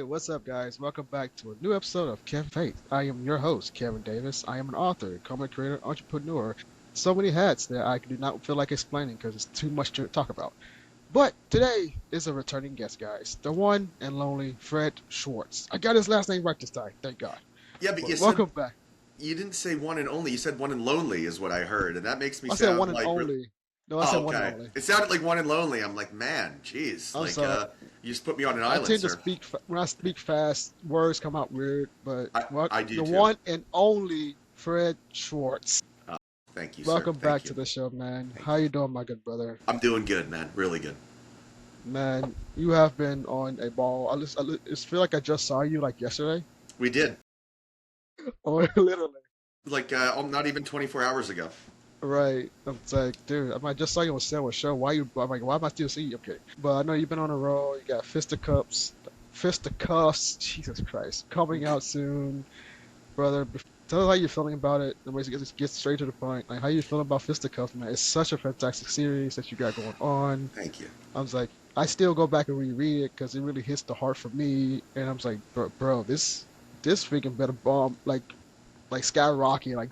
what's up, guys? Welcome back to a new episode of Kevin Faith. I am your host, Kevin Davis. I am an author, comic creator, entrepreneur. So many hats that I do not feel like explaining because it's too much to talk about. But today is a returning guest, guys. The one and lonely Fred Schwartz. I got his last name right this time, thank God. Yeah, but you said Welcome back. you didn't say one and only. You said one and lonely is what I heard, and that makes me I said one sound and like only. No, I said oh, one and okay. only. It sounded like one and lonely. I'm like, man, jeez, I'm like sorry. you just put me on an I island, tend to sir. speak when I speak fast. Words come out weird, but what I do the too. one and only Fred Schwartz. Uh, Thank you, sir. Welcome back Thank to you. the show, man. Thank How you. you doing, my good brother? I'm doing good, man. Really good. Man, you have been on a ball. I just feel like I just saw you like yesterday, We did or literally. like not even 24 hours ago. Right. It's like, dude, I just saw you on Sandwich Show. Why you? I'm like, why am I still seeing you? Okay, but I know you've been on a roll. You got Fisticuffs. Jesus Christ, coming out soon, brother. Tell us how you're feeling about it. And just get straight to the point. Like, how you feeling about Fisticuffs, man? It's such a fantastic series that you got going on. Thank you. I was like, I still go back and reread it because it really hits the heart for me. And I was like, bro, this freaking better bomb like skyrocket like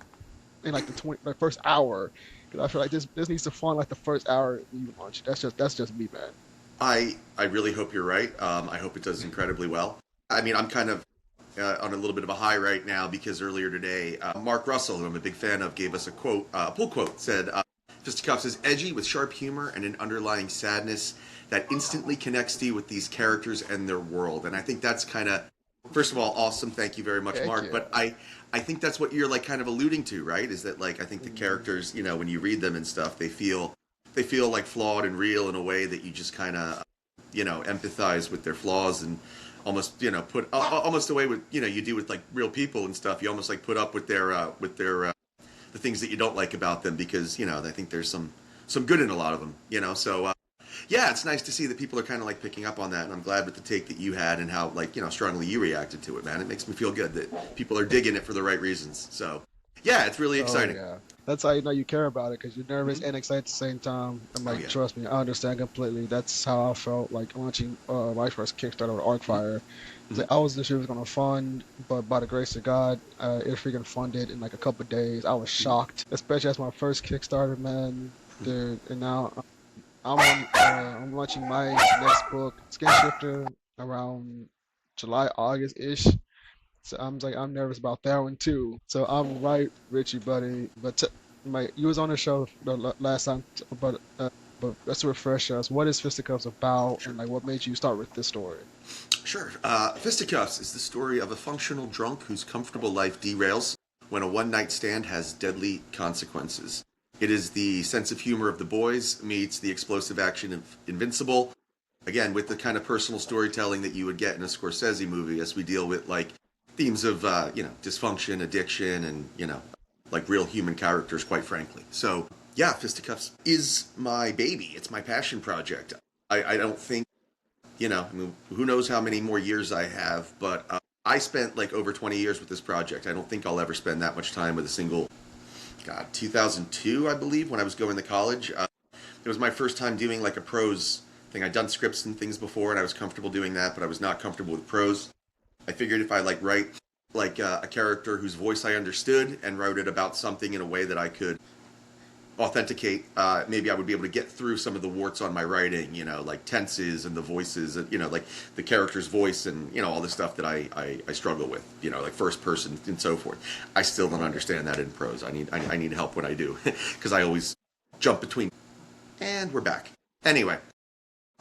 in like the first hour. Because I feel like this needs to fall in like the first hour you launch. That's just me, man. I really hope you're right. I hope it does incredibly well. I mean, I'm kind of on a little bit of a high right now because earlier today, Mark Russell, who I'm a big fan of, gave us a quote, pull quote, said, Fisticuffs is edgy with sharp humor and an underlying sadness that instantly connects you with these characters and their world. And I think that's kind of, first of all, awesome. Thank you very much, Thank Mark. you. But I think that's what you're like kind of alluding to, right? Is that like I think the characters, when you read them and stuff, they feel like flawed and real in a way that you just kind of, empathize with their flaws and almost, put almost the way with you do with like real people and stuff. You almost like put up with their the things that you don't like about them because I think there's some good in a lot of them. So yeah, it's nice to see that people are kind of like picking up on that, and I'm glad with the take that you had and how like strongly you reacted to it, man. It makes me feel good that people are digging it for the right reasons. So yeah, it's really exciting. Oh yeah, that's how you know you care about it because you're nervous Mhm. and excited at the same time. I'm like, Yeah. trust me, I understand completely. That's how I felt like launching my first Kickstarter with Arcfire. It's like, I wasn't sure it was gonna fund, but by the grace of God, it freaking funded in like a couple of days. I was shocked, especially as my first Kickstarter, man, dude. And now I'm launching my next book, Skin Shifter, around July, August ish. So I'm nervous about that one too. So I'm right, Richie, buddy. But you was on the show last time, but let's refresh us. What is Fisticuffs about, and like what made you start with this story? Sure. Fisticuffs is the story of a functional drunk whose comfortable life derails when a one-night stand has deadly consequences. It is the sense of humor of The Boys meets the explosive action of Invincible. Again, with the kind of personal storytelling that you would get in a Scorsese movie as we deal with like themes of, dysfunction, addiction, and, like real human characters, quite frankly. So, yeah, Fisticuffs is my baby. It's my passion project. I don't think, I mean, who knows how many more years I have, but I spent like over 20 years with this project. I don't think I'll ever spend that much time with a single, 2002, I believe, when I was going to college. It was my first time doing like a prose thing. I'd done scripts and things before, and I was comfortable doing that, but I was not comfortable with prose. I figured if I like write like a character whose voice I understood and wrote it about something in a way that I could authenticate, maybe I would be able to get through some of the warts on my writing, like tenses and the voices, like the character's voice and, all the stuff that I struggle with, like first person and so forth. I still don't understand that in prose. I need help when I do because I always jump between. And we're back. Anyway,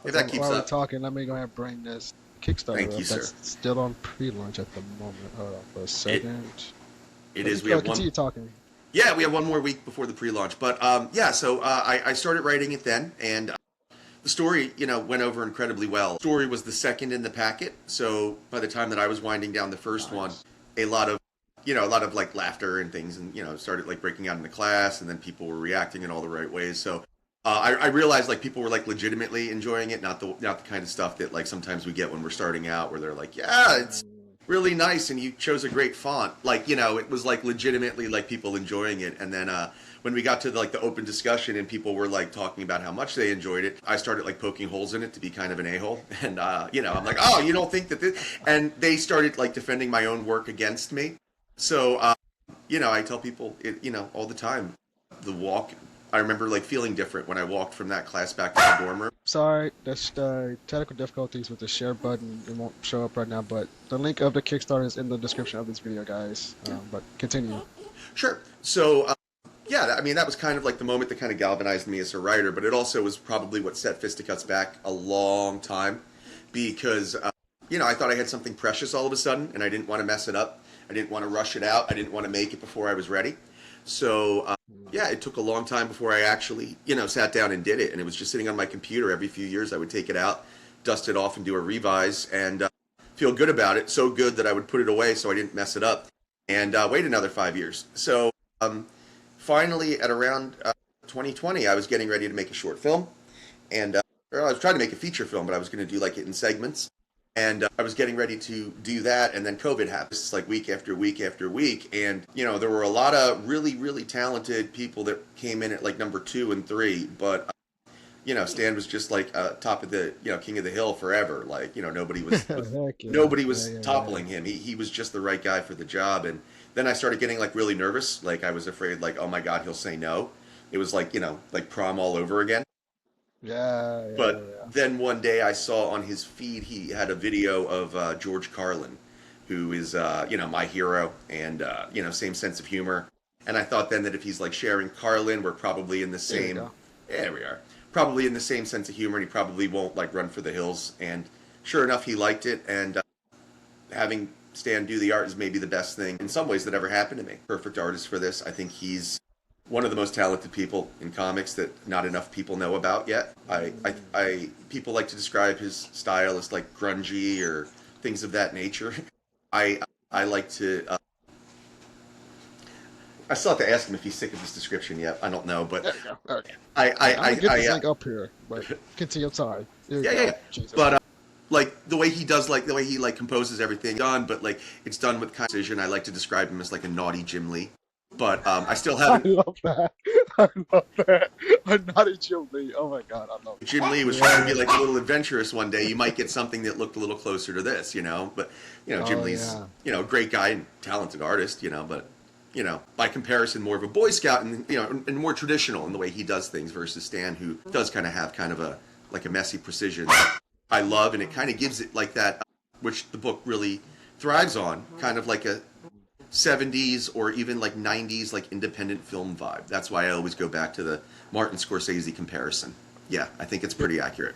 if that keeps While we're up. talking, let me go ahead and bring this Kickstarter Thank up. you, sir. That's still on pre-launch at the moment. Hold on for a second. It is. We have one. Continue talking. Yeah, we have one more week before the pre-launch. But so I started writing it then, and the story, went over incredibly well. The story was the second in the packet, so by the time that I was winding down the first one, a lot of like laughter and things, and started like breaking out in the class, and then people were reacting in all the right ways. So I realized like people were like legitimately enjoying it, not the kind of stuff that like sometimes we get when we're starting out, where they're like, yeah, really nice, and you chose a great font. Like, it was like legitimately like people enjoying it. And then when we got to like the open discussion and people were like talking about how much they enjoyed it, I started like poking holes in it to be kind of an a-hole. And I'm like, oh, you don't think that this? And they started like defending my own work against me. So I tell people, all the time, the walk. I remember like feeling different when I walked from that class back to the dorm room. Sorry, that's technical difficulties with the share button. It won't show up right now, but the link of the Kickstarter is in the description of this video, guys. But continue. Sure. So, yeah, I mean, that was kind of like the moment that kind of galvanized me as a writer, but it also was probably what set Fisticuffs back a long time because, I thought I had something precious all of a sudden and I didn't want to mess it up. I didn't want to rush it out. I didn't want to make it before I was ready. So, yeah, it took a long time before I actually, sat down and did it. And it was just sitting on my computer. Every few years I would take it out, dust it off and do a revise and feel good about it. So good that I would put it away so I didn't mess it up and wait another 5 years. So finally at around 2020, I was getting ready to make a short film. And I was trying to make a feature film, but I was going to do like it in segments. And I was getting ready to do that, and then COVID happened. It's like week after week after week. And, there were a lot of really, really talented people that came in at like number 2 and 3. But, Stan was just like top of the, king of the hill forever. Like, nobody was nobody was toppling him. He was just the right guy for the job. And then I started getting like really nervous. Like I was afraid like, oh my God, he'll say no. It was like, like prom all over again. But then one day I saw on his feed he had a video of George Carlin, who is my hero and same sense of humor. And I thought then that if he's like sharing Carlin, we're probably in the same. Yeah, we are probably in the same sense of humor, and he probably won't like run for the hills. And sure enough, he liked it. And having Stan do the art is maybe the best thing in some ways that ever happened to me. Perfect artist for this. I think he's one of the most talented people in comics that not enough people know about yet. People like to describe his style as like grungy or things of that nature. I like to. I still have to ask him if he's sick of this description yet. I don't know, but There you go. Okay. I get this link up here, but continue. I'm sorry. Yeah. But like the way he does, like the way he like composes everything done, but like it's done with kind of precision. I like to describe him as like a naughty Jim Lee. But I still haven't. I love that. I love that. I'm not a Jim Lee. Oh my God, I love it. Jim Lee was trying to be like a little adventurous one day. You might get something that looked a little closer to this, But Jim Lee's a great guy and talented artist, But by comparison, more of a Boy Scout and and more traditional in the way he does things versus Stan, who does kind of have kind of a messy precision that I love, and it kind of gives it like that, which the book really thrives on, kind of like a 70s or even like 90s like independent film vibe. That's why I always go back to the Martin Scorsese comparison. Yeah, I think it's pretty accurate.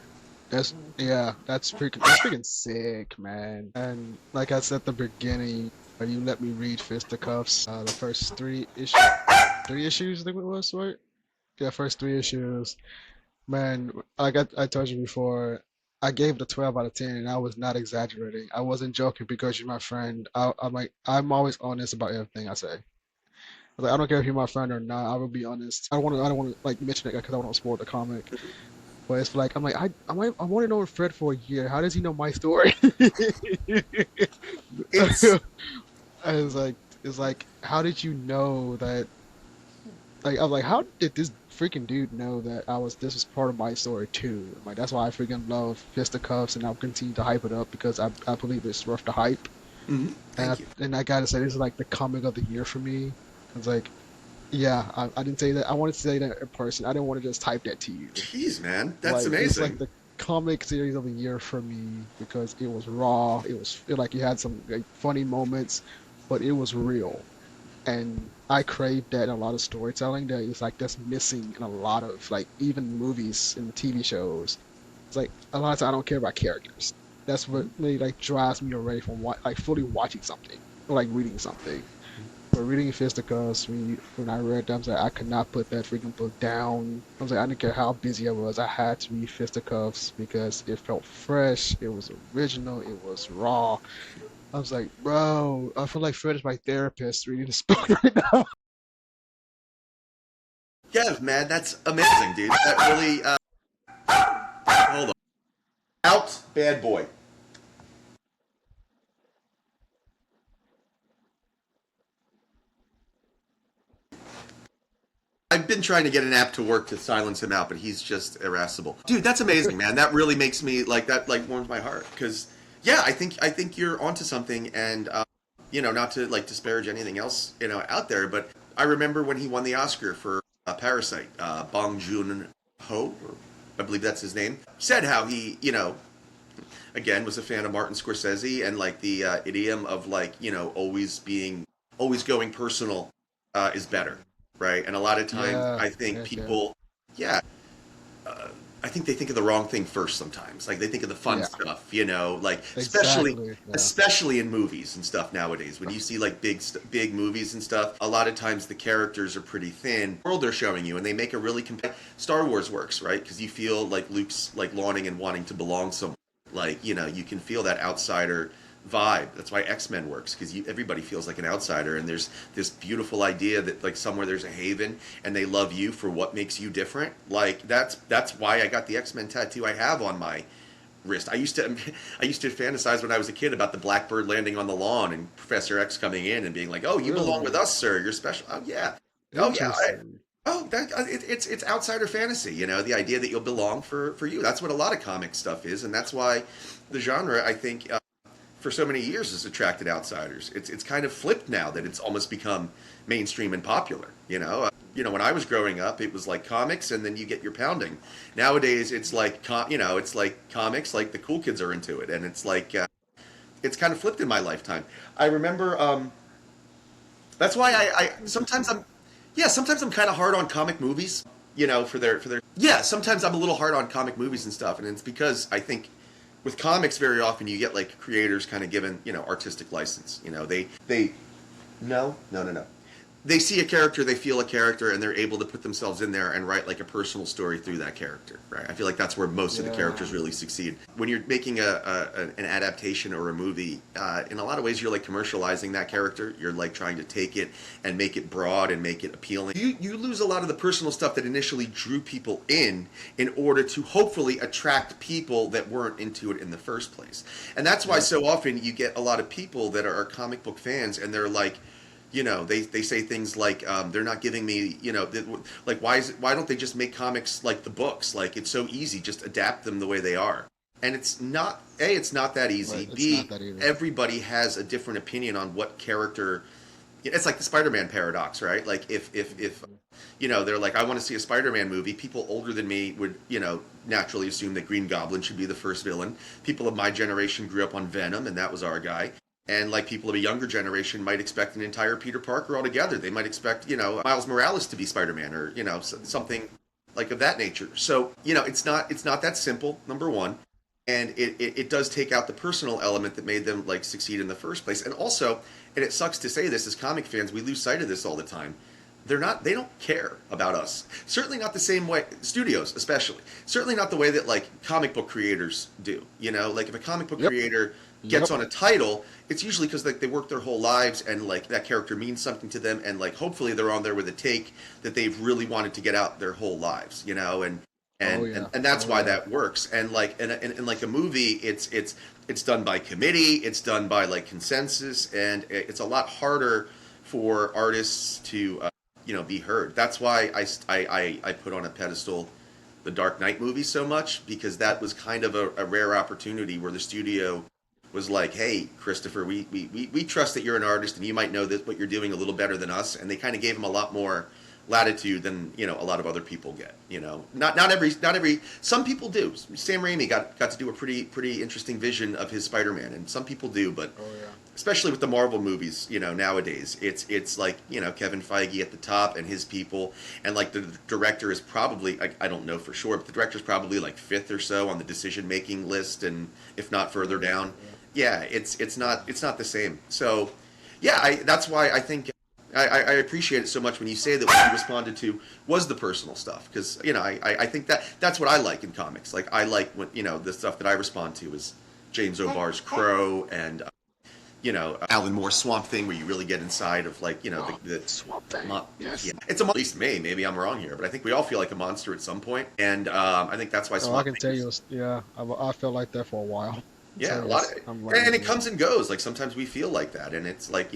That's freaking sick, man. And like I said at the beginning, you let me read Fisticuffs, the first 3 issues, I think it was, right? Yeah, first 3 issues. Man, like I told you before, I gave it a 12 out of 10, and I was not exaggerating. I wasn't joking because you're my friend. I'm always honest about everything I say. Like, I don't care if you're my friend or not. I will be honest. I don't want to like mention it because I don't want to spoil the comic. But it's like I'm like I want to know Fred for a year. How does he know my story? It's it's like how did you know that? Like I'm like, how did this freaking dude know that this was part of my story too? Like that's why I freaking love Fisticuffs, and I'll continue to hype it up because I believe it's worth the hype. Mm-hmm. Thank you. And I gotta say, this is like the comic of the year for me. It's like, yeah, I didn't say that. I wanted to say that in person. I didn't want to just type that to you. Jeez, man, that's like, amazing. It's like the comic series of the year for me because it was raw. It like you had some like, funny moments, but it was real. And I crave that in a lot of storytelling that is like that's missing in a lot of like even movies and TV shows. It's like a lot of times I don't care about characters. That's what really like drives me away from like fully watching something or like reading something. But reading Fisticuffs, when I read that, I was like, I could not put that freaking book down. I was like, I didn't care how busy I was. I had to read Fisticuffs because it felt fresh. It was original. It was raw. I was like, bro, I feel like Fred is my therapist reading this book right now. Yeah, man, that's amazing, dude. That really. Hold on. Out, bad boy. I've been trying to get an app to work to silence him out, but he's just irascible. Dude, that's amazing, man. That really makes me like that. Like warms my heart because yeah, I think you're onto something, and not to like disparage anything else out there, but I remember when he won the Oscar for Parasite, Bong Joon Ho, or I believe that's his name, said how he again was a fan of Martin Scorsese and like the idiom of like always going personal is better, right? And a lot of times Yeah, I think heck yeah, people, yeah, I think they think of the wrong thing first sometimes. Like they think of the fun yeah, stuff, like especially exactly, yeah, especially in movies and stuff nowadays. When you see like big movies and stuff, a lot of times the characters are pretty thin. The world they're showing you, and they make a really Star Wars works, right? Because you feel like Luke's like longing and wanting to belong somewhere. Like you can feel that outsider vibe. That's why X-Men works, because everybody feels like an outsider, and there's this beautiful idea that like somewhere there's a haven and they love you for what makes you different. Like that's why I got the X-Men tattoo I have on my wrist. I used to fantasize when I was a kid about the blackbird landing on the lawn and Professor X coming in and being like, "Oh, you belong with really us, sir. You're special." Oh yeah. Oh yeah. interesting. It's outsider fantasy, the idea that you'll belong for you. That's what a lot of comic stuff is, and that's why the genre, I think, for so many years has attracted outsiders. It's kind of flipped now that it's almost become mainstream and popular. When I was growing up, it was like comics, and then you get your pounding. Nowadays, it's like it's like comics, like the cool kids are into it, and it's like it's kind of flipped in my lifetime. I remember. That's why I sometimes I'm kind of hard on comic movies. For their yeah. Sometimes I'm a little hard on comic movies and stuff, and it's because I think with comics very often you get like creators kind of given artistic license. They no. They see a character, they feel a character, and they're able to put themselves in there and write like a personal story through that character, right? I feel like that's where most of the Yeah, characters really succeed. When you're making an adaptation or a movie, in a lot of ways you're like commercializing that character. You're like trying to take it and make it broad and make it appealing. You lose a lot of the personal stuff that initially drew people in order to hopefully attract people that weren't into it in the first place. And that's why yep, so often you get a lot of people that are comic book fans, and they're like, they say things like they're not giving me, like why don't they just make comics like the books? Like it's so easy, just adapt them the way they are. And it's not that easy. right. It's not B, that either. everybody has a different opinion on what character. It's like the Spider-Man paradox, right? Like if they're like, I want to see a Spider-Man movie. People older than me would, naturally assume that Green Goblin should be the first villain. People of my generation grew up on Venom, and that was our guy. And like people of a younger generation might expect an entire Peter Parker altogether. They might expect, Miles Morales to be Spider-Man, or something like of that nature. So it's not that simple. Number one, and it does take out the personal element that made them like succeed in the first place. And also, and it sucks to say this as comic fans, we lose sight of this all the time. They don't care about us. Certainly not the same way, studios especially. Certainly not the way that like comic book creators do. Like if a comic book Yep, creator gets yep. on a title, it's usually because like they work their whole lives and like that character means something to them, and like hopefully they're on there with a take that they've really wanted to get out their whole lives, and Oh and and, yeah, and that's oh why yeah. that works. And like and like a movie, it's done by committee, it's done by like consensus, and it's a lot harder for artists to be heard. That's why I put on a pedestal the Dark Knight movie so much, because that was kind of a rare opportunity where the studio was like, hey, Christopher, we trust that you're an artist and you might know this, what you're doing a little better than us. And they kind of gave him a lot more latitude than, a lot of other people get, not every, some people do. Sam Raimi got to do a pretty interesting vision of his Spider-Man, and some people do, but Oh yeah. especially with the Marvel movies, nowadays, it's like, Kevin Feige at the top and his people, and like the director is probably, I don't know for sure, but the director's probably like fifth or so on the decision making list, and if not further Yeah, down. yeah. Yeah, it's not the same. So yeah, that's why I think I appreciate it so much when you say that what you responded to was the personal stuff, because I think that's what I like in comics. Like I like when the stuff that I respond to is James O'Barr's Crow, and Alan Moore's Swamp Thing, where you really get inside of like the Swamp Thing. yeah, Yes. it's at least me. Maybe I'm wrong here, but I think we all feel like a monster at some point, and I think that's why Oh, I Swamp can Thing tell is. you, yeah, I felt like that for a while. Yeah, So a lot yes, of, I'm right and with it you. comes and goes. Like sometimes we feel like that, and it's like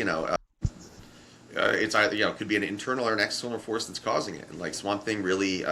it's either, could be an internal or an external force that's causing it. And like Swamp Thing really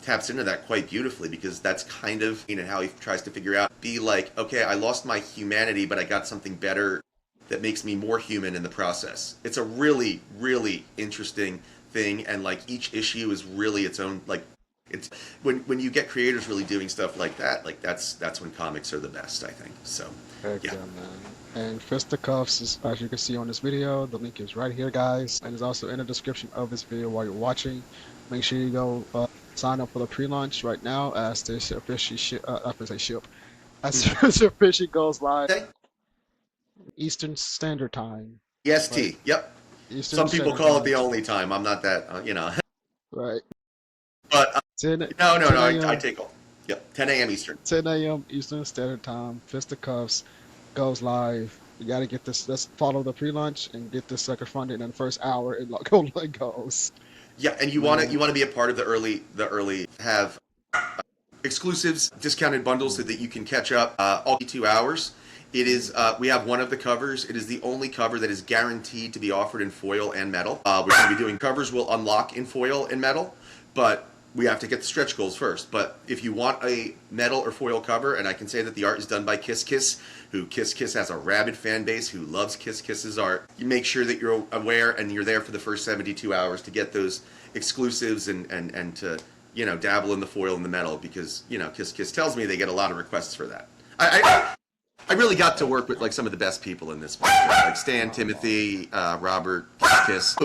taps into that quite beautifully, because that's kind of how he tries to figure out, be like, okay, I lost my humanity, but I got something better that makes me more human in the process. It's a really, really interesting thing, and like each issue is really its own, like, it's when you get creators really doing stuff like that, like that's when comics are the best, I think. So Heck yeah. yeah, man. And Fisticuffs is, as you can see on this video, the link is right here, guys, and it's also in the description of this video while you're watching. Make sure you go sign up for the pre-launch right now, as this officially ship, as this officially goes live Okay. Eastern Standard Time. Right, EST. Yep. Eastern Some people Standard call it Time. the only time. I'm not that, Right, But 10 no. 10 I a.m. take all. Yep. 10 a.m. Eastern. 10 a.m. Eastern Standard Time. Fisticuffs goes live. You got to get this. Let's follow the pre-launch and get this sucker funded in the first hour. It goes. Yeah, and Man, you want to be a part of the early have exclusives, discounted bundles so that you can catch up all 2 hours. It is we have one of the covers. It is the only cover that is guaranteed to be offered in foil and metal. We're going to be doing covers will unlock in foil and metal, but we have to get the stretch goals first. But if you want a metal or foil cover, and I can say that the art is done by Kiss Kiss, who Kiss Kiss has a rabid fan base who loves Kiss Kiss's art, you make sure that you're aware and you're there for the first 72 hours to get those exclusives and to dabble in the foil and the metal, because Kiss Kiss tells me they get a lot of requests for that. I really got to work with like some of the best people in this market, like Stan, Timothy, Robert, Kiss.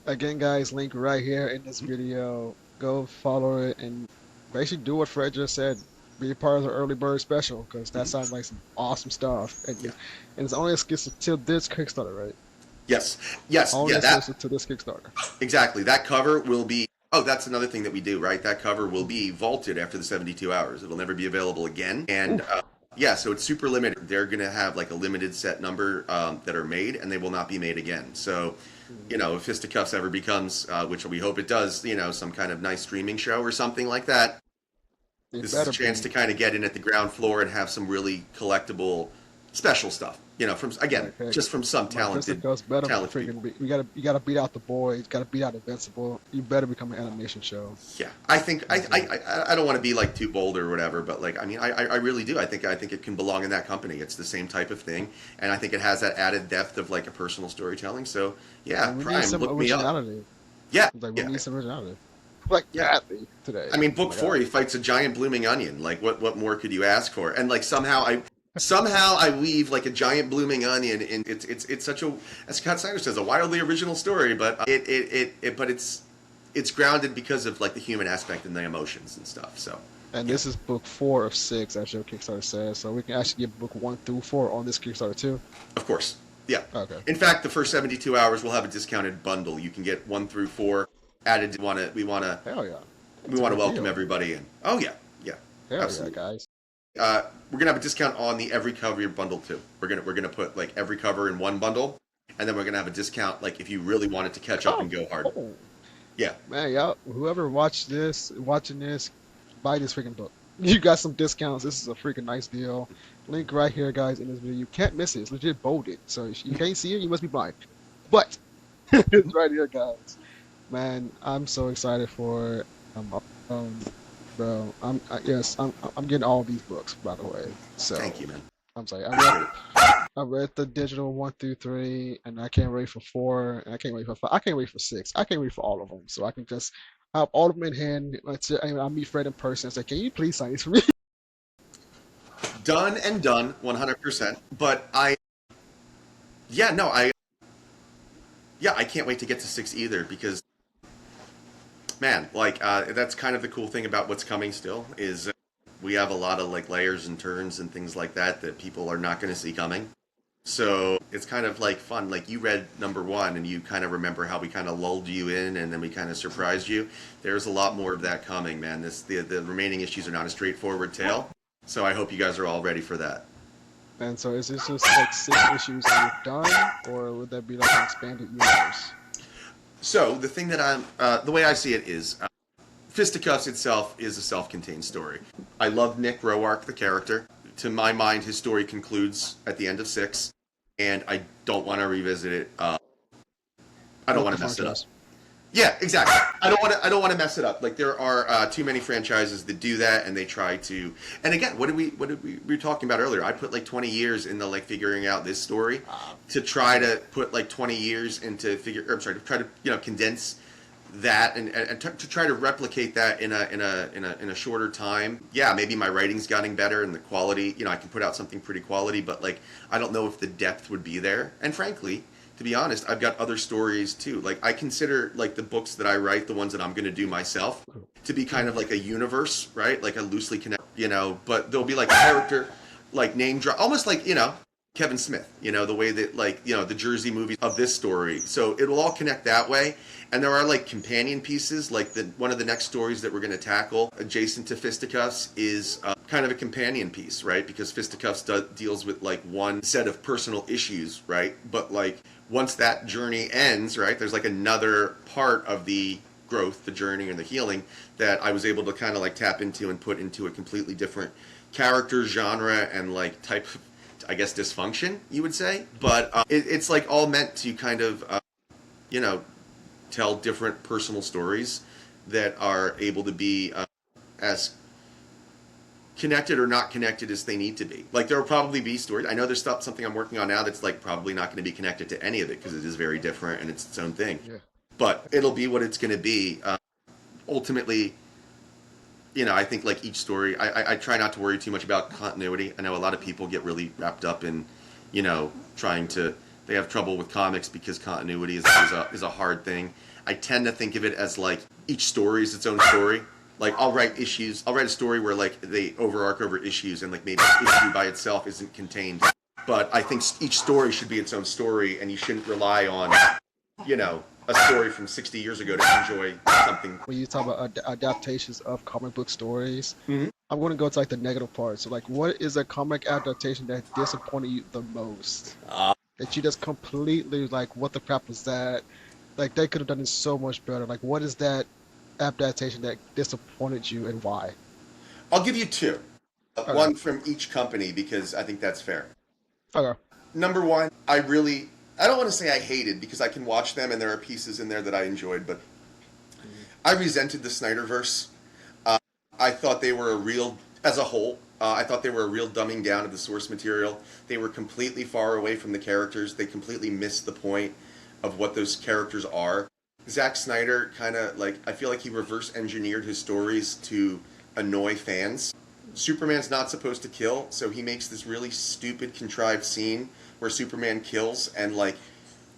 again, guys, link right here in this video. Go follow it and basically do what Fred just said. Be a part of the early bird special, because that sounds like some awesome stuff. And, Yeah. and it's only exclusive to this Kickstarter, right? Yes, Only yeah, exclusive to this Kickstarter. exactly. That cover will be. Oh, that's another thing that we do, right? That cover will be vaulted after the 72 hours. It'll never be available again, and yeah, so it's super limited. They're gonna have like a limited set number that are made, and they will not be made again. So, if Fisticuffs ever becomes, which we hope it does, some kind of nice streaming show or something like that, It this is a better chance be. to kind of get in at the ground floor and have some really collectible, special stuff. From again, Okay. just from some talented, Fisticuffs better talented people. freaking be. You gotta beat out the boys. Gotta beat out Invincible. You better become an animation show. Yeah, I think I don't want to be like too bold or whatever, but like I really do. I think it can belong in that company. It's the same type of thing, and I think it has that added depth of like a personal storytelling. So yeah, And we need Prime, some look me up. originality. Yeah, Like we yeah. need some originality. Like Yeah. badly today. I mean, Oh book my 4, God. he fights a giant blooming onion. Like, what more could you ask for? And like somehow I weave like a giant blooming onion, and it's such a, as Scott Snyder says, a wildly original story, but it's grounded because of like the human aspect and the emotions and stuff. So And yeah, this is book 4 of 6, as your Kickstarter says. So we can actually get book 1 through 4 on this Kickstarter too. of course, yeah. Okay. In fact, the first 72 hours we'll have a discounted bundle. You can get 1 through 4 added. Hell yeah. We That's a want to good welcome deal. everybody in. Oh yeah, yeah, Hell absolutely. yeah, guys. We're gonna have a discount on the every cover bundle too. We're gonna put like every cover in one bundle, and then we're gonna have a discount like if you really wanted to catch up and go hard. Oh, Yeah, man, y'all, whoever watching this, buy this freaking book. You got some discounts. This is a freaking nice deal. Link right here, guys, in this video. You can't miss it. It's legit bolded. So if you can't see it, you must be blind. But it's right here, guys. Man, I'm so excited for it. Bro, I'm getting all these books, by the way. So thank you, man. I'm sorry. Appreciate it. I read the digital 1 through 3, and I can't wait for 4, and I can't wait for 5. I can't wait for 6. I can't wait for all of them, so I can just have all of them in hand. I'll meet Fred in person and say, "Can you please sign this for me?" Done and done, 100%. But yeah, no, I can't wait to get to 6 either, because man, like that's kind of the cool thing about what's coming still is we have a lot of like layers and turns and things like that people are not going to see coming. So it's kind of like fun. Like you read number 1 and you kind of remember how we kind of lulled you in and then we kind of surprised you. There's a lot more of that coming, man. The remaining issues are not a straightforward tale. So I hope you guys are all ready for that. And so is this just like 6 issues and you're done, or would that be like an expanded universe? So the thing that the way I see it is, Fisticuffs itself is a self-contained story. I love Nick Roark, the character. To my mind, his story concludes at the end of 6, and I don't want to revisit it. I don't with want the to mess it up. franchise. Yeah, exactly. I don't want to mess it up. Like there are too many franchises that do that, and they try to. And again, what did we were talking about earlier? I put like 20 years into like figuring out this story, to try to put like 20 years into to try to condense that and to try to replicate that in a shorter time. Yeah, maybe my writing's getting better and the quality. I can put out something pretty quality, but like I don't know if the depth would be there. And frankly, to be honest, I've got other stories too. Like I consider like the books that I write, the ones that I'm going to do myself, to be kind of like a universe, right? Like a loosely connected, but there'll be like a character, like name drop, almost like Kevin Smith, the way that like the Jersey movies of this story. So it will all connect that way. And there are like companion pieces, like one of the next stories that we're going to tackle adjacent to Fisticuffs is kind of a companion piece, right? Because Fisticuffs deals with like one set of personal issues, right? But like once that journey ends, right, there's like another part of the growth, the journey, and the healing that I was able to kind of like tap into and put into a completely different character, genre, and like type of, I guess, dysfunction, you would say. But it's like all meant to kind of, tell different personal stories that are able to be as connected or not connected as they need to be. Like there will probably be stories. I know there's something I'm working on now that's like probably not going to be connected to any of it because it is very different and it's its own thing. Yeah. But it'll be what it's going to be. Ultimately, I think like each story, I try not to worry too much about continuity. I know a lot of people get really wrapped up in, they have trouble with comics because continuity is a hard thing. I tend to think of it as like each story is its own story. Like I'll write a story where like they overarch over issues and like maybe an issue by itself isn't contained. But I think each story should be its own story and you shouldn't rely on, a story from 60 years ago to enjoy something. When you talk about adaptations of comic book stories, Mm-hmm. I'm going to go to like the negative part. So like, what is a comic adaptation that disappointed you the most? That you just completely like, what the crap was that? Like they could have done it so much better. Like, what is that adaptation that disappointed you and why? I'll give you two. Okay. One from each company because I think that's fair. Okay. Number one, I don't want to say I hated because I can watch them and there are pieces in there that I enjoyed, but I resented the Snyderverse. I thought they were as a whole, I thought they were a real dumbing down of the source material. They were completely far away from the characters. They completely missed the point of what those characters are. Zack Snyder kind of like, I feel like he reverse engineered his stories to annoy fans. Superman's not supposed to kill, so he makes this really stupid contrived scene where Superman kills and like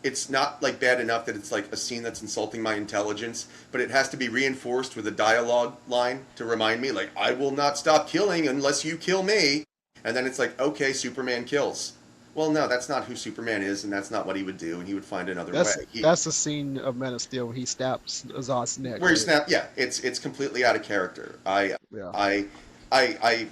it's not like bad enough that it's like a scene that's insulting my intelligence, but it has to be reinforced with a dialogue line to remind me like I will not stop killing unless you kill me. And then it's like, okay, Superman kills. Well, no, that's not who Superman is, and that's not what he would do, and he would find another way. That's the scene of Man of Steel where he snaps Zod's neck. Where he snaps, yeah, it's completely out of character. I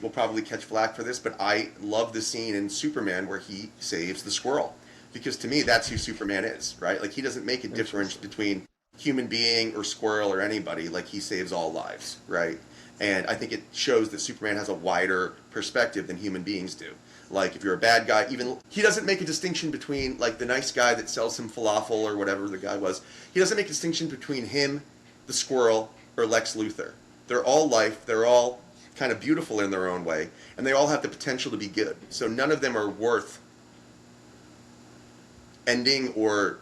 will probably catch flack for this, but I love the scene in Superman where he saves the squirrel, because to me that's who Superman is, right? Like he doesn't make a difference between human being or squirrel or anybody. Like he saves all lives, right? And I think it shows that Superman has a wider perspective than human beings do. Like if you're a bad guy, even he doesn't make a distinction between like the nice guy that sells him falafel or whatever the guy was. He doesn't make a distinction between him, the squirrel, or Lex Luthor. They're all life. They're all kind of beautiful in their own way, and they all have the potential to be good. So none of them are worth ending or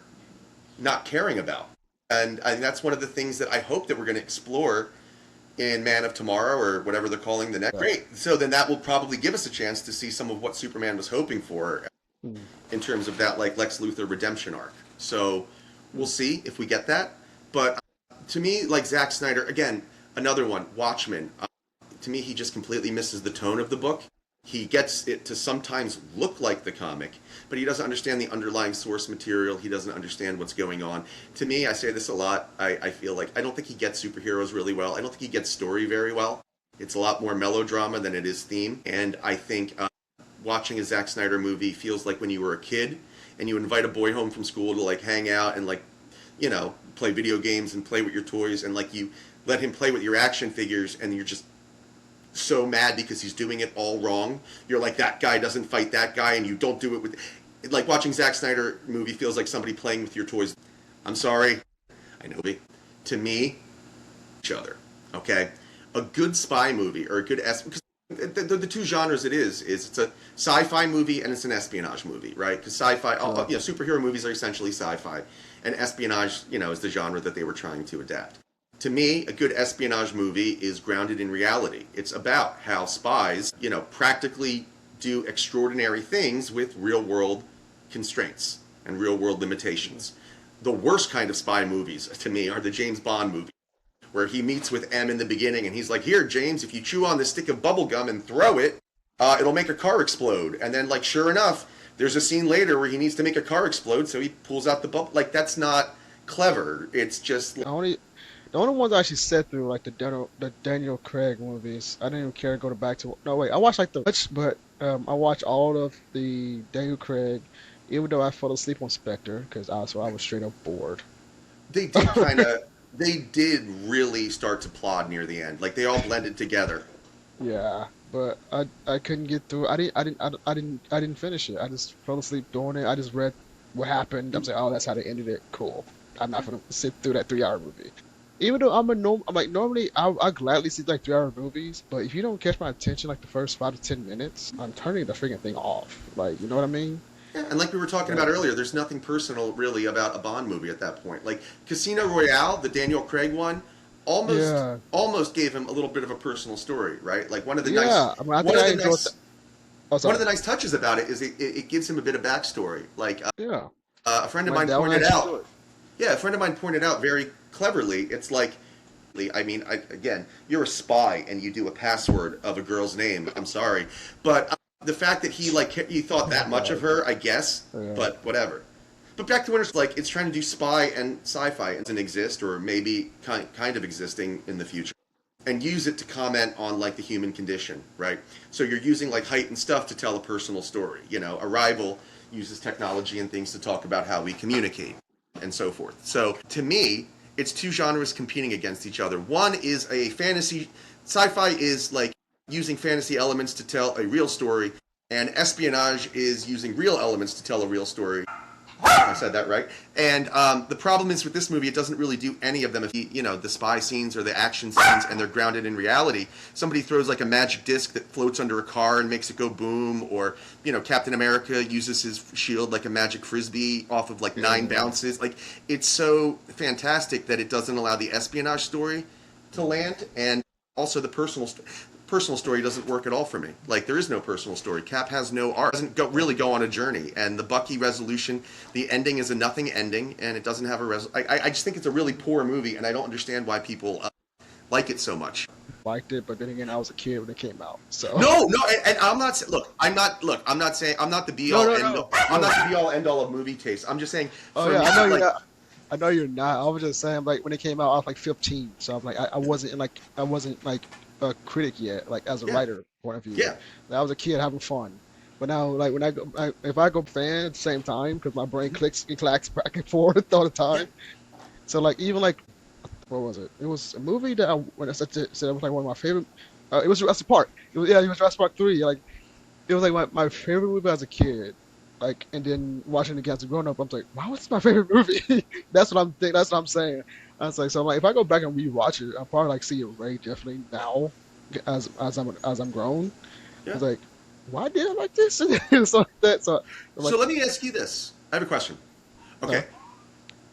not caring about. And I think that's one of the things that I hope that we're going to explore in Man of Tomorrow or whatever they're calling the next. Great. So then that will probably give us a chance to see some of what Superman was hoping for in terms of that like Lex Luthor redemption arc. So we'll see if we get that. But to me, like Zack Snyder, again, another one, Watchmen. To me, he just completely misses the tone of the book. He gets it to sometimes look like the comic, but he doesn't understand the underlying source material. He doesn't understand what's going on. To me, I say this a lot, I feel like I don't think he gets superheroes really well. I don't think he gets story very well. It's a lot more melodrama than it is theme. And I think watching a Zack Snyder movie feels like when you were a kid and you invite a boy home from school to like hang out and like, you know, play video games and play with your toys, and like you let him play with your action figures and you're just so mad because he's doing it all wrong. You're like, that guy doesn't fight that guy, and you don't do it with... Like watching Zack Snyder movie feels like somebody playing with your toys. I'm sorry. I know. To me, each other. Okay, a good spy movie or a good because the two genres is it's a sci-fi movie and it's an espionage movie, right? Because sci-fi, Sure. superhero movies are essentially sci-fi, and espionage, is the genre that they were trying to adapt. To me, a good espionage movie is grounded in reality. It's about how spies, practically do extraordinary things with real-world constraints and real-world limitations. The worst kind of spy movies, to me, are the James Bond movies, where he meets with M in the beginning, and he's like, "Here, James, if you chew on this stick of bubble gum and throw it, it'll make a car explode." And then, like, sure enough, there's a scene later where he needs to make a car explode, so he pulls out the bubble. Like, that's not clever. It's just The only ones I actually sat through like the Daniel Craig movies. I didn't even care to go back to. No, wait, I watched like but I watched all of the Daniel Craig, even though I fell asleep on Spectre because I was straight up bored. they did kind of they did really start to plod near the end. Like they all blended together. Yeah, but I couldn't get through. I didn't finish it. I just fell asleep doing it. I just read what happened. I'm saying, oh, that's how they ended it. Cool. I'm not gonna sit through that 3 hour movie. Even though I'm like normally I gladly see like 3 hour movies, but if you don't catch my attention like the first 5 to 10 minutes, I'm turning the freaking thing off. Like, you know what I mean? Yeah, and like we were talking Like, about earlier, there's nothing personal really about a Bond movie at that point. Like Casino Royale, the Daniel Craig one, almost yeah, almost gave him a little bit of a personal story, right? Like yeah. I mean, I one think of I the enjoyed. nice Oh, one of sorry. the nice touches about it is it gives him a bit of backstory. Like Yeah, a friend of like mine that one I pointed actually out. enjoyed. Yeah, a friend of mine pointed out very cleverly. It's like, I mean, again, you're a spy and you do a password of a girl's name. I'm sorry, but the fact that he thought Oh that much of God. her, I guess, Yeah. but whatever. But back to Winter's like it's trying to do spy and sci-fi. It doesn't exist, or maybe kind of existing in the future, and use it to comment on like the human condition, right? So you're using like heightened stuff to tell a personal story. Arrival uses technology and things to talk about how we communicate and so forth. So to me, it's two genres competing against each other. One is a fantasy, sci-fi is like using fantasy elements to tell a real story, and espionage is using real elements to tell a real story. I said that right. And the problem is with this movie, it doesn't really do any of them. If the spy scenes or the action scenes, and they're grounded in reality. Somebody throws like a magic disc that floats under a car and makes it go boom, or Captain America uses his shield like a magic frisbee off of like 9 bounces. Like it's so fantastic that it doesn't allow the espionage story to land, and also the personal story doesn't work at all for me. Like there is no personal story. Cap has no arc. Doesn't really go on a journey. And the Bucky resolution, the ending is a nothing ending, and it doesn't have a I just think it's a really poor movie, and I don't understand why people like it so much. Liked it, but then again, I was a kid when it came out. So No, and I'm not. I'm not saying I'm not the be no, all no, end. no, I'm no. not the be all end all of movie taste. I'm just saying Oh for yeah, me, I know you're like not. I know you're not. I was just saying, like when it came out, I was like 15, so I'm like, I wasn't like a critic yet, like as a yeah, writer point of view. yeah. Like, I was a kid having fun, but now, like when if I go fan at the same time, because my brain Mhm. clicks and clacks back and forth all the Yeah. time. So like even like what was it? It was a movie that when I said it was like one of my favorite. It was Jurassic Park. It was Jurassic Park 3. Like it was like my favorite movie as a kid. Like and then watching it again as a grown up, I'm like, why was this my favorite movie? That's what I'm saying. I was like, so I'm like, if I go back and rewatch it, I'll probably like see it way differently now, as I'm grown. I Yeah. was like, why did I like this? So like that. So I'm So like, let me ask you this. I have a question. uh, Okay.